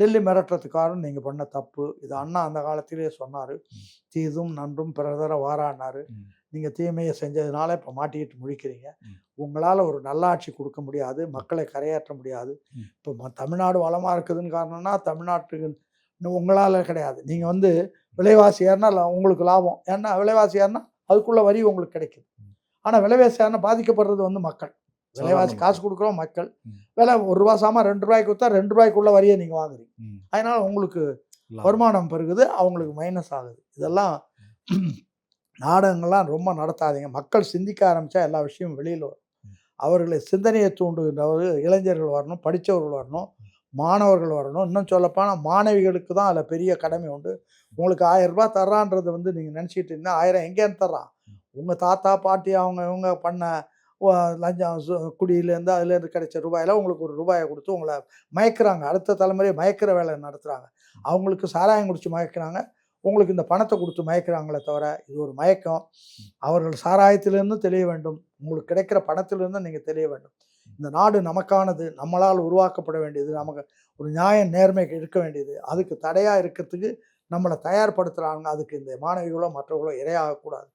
டெல்லி மிரட்டுறதுக்காரன் நீங்கள் பண்ண தப்பு. இது அண்ணா அந்த காலத்திலேயே சொன்னார். தீதும் நன்றும் பிறதர வாரான்னாரு. நீங்கள் தீமையை செஞ்சதுனால இப்போ மாட்டிக்கிட்டு முழிக்கிறீங்க. உங்களால் ஒரு நல்லாட்சி கொடுக்க முடியாது, மக்களை கரையேற்ற முடியாது. இப்போ தமிழ்நாடு வளமாக இருக்குதுன்னு காரணம்னா தமிழ்நாட்டுக்கு உங்களால் கிடையாது. நீங்கள் வந்து விலைவாசி ஏறினா உங்களுக்கு லாபம். ஏன்னா விலைவாசி ஏறினா அதுக்குள்ள வரி உங்களுக்கு கிடைக்குது. ஆனால் விலைவாசி ஏறினா பாதிக்கப்படுறது வந்து மக்கள். விலைவாசி காசு கொடுக்குறோம் மக்கள். விலை ₹1 சாமான் ₹2 கொடுத்தா ₹2 வரியை நீங்கள் வாங்குறீங்க. அதனால் உங்களுக்கு வருமானம் பெருகுது, அவங்களுக்கு மைனஸ் ஆகுது. இதெல்லாம் நாடகங்கள்லாம் ரொம்ப நடத்தாதீங்க. மக்கள் சிந்திக்க ஆரம்பித்தா எல்லா விஷயமும் வெளியில் வரும். அவர்களை சிந்தனையை தூண்டுகின்றவர்கள் இளைஞர்கள் வரணும், படித்தவர்கள் வரணும், மாணவர்கள் வரணும். இன்னும் சொல்லப்போனால் மாணவிகளுக்கு தான் அதில் பெரிய கடமை உண்டு. உங்களுக்கு ₹1000 தர்றான்றது வந்து நீங்கள் நினச்சிக்கிட்டு இருந்தால் 1000 எங்கேருந்து தர்றான்? உங்கள் தாத்தா பாட்டி அவங்க இவங்க பண்ண லஞ்சம் குடியிலேருந்து அதுலேருந்து கிடைச்ச ரூபாயில் உங்களுக்கு ₹1 கொடுத்து உங்களை மயக்கிறாங்க. அடுத்த தலைமுறையை மயக்கிற வேலை நடத்துகிறாங்க. அவங்களுக்கு சாராயம் குடித்து மயக்கிறாங்க, உங்களுக்கு இந்த பணத்தை கொடுத்து மயக்கிறாங்களே தவிர இது ஒரு மயக்கம். அவர்கள் சாராயத்திலிருந்து தெளிய வேண்டும், உங்களுக்கு கிடைக்கிற பணத்திலிருந்து நீங்கள் தெளிய வேண்டும். இந்த நாடு நமக்கானது, நம்மளால் உருவாக்கப்பட வேண்டியது, நமக்கு ஒரு நியாயம் நேர்மை இருக்க வேண்டியது. அதுக்கு தடையாக இருக்கிறதுக்கு நம்மளை தயார்படுத்துகிறாங்க. அதுக்கு இந்த மாணவிகளோ மற்றவர்களோ இரையாகக்கூடாது.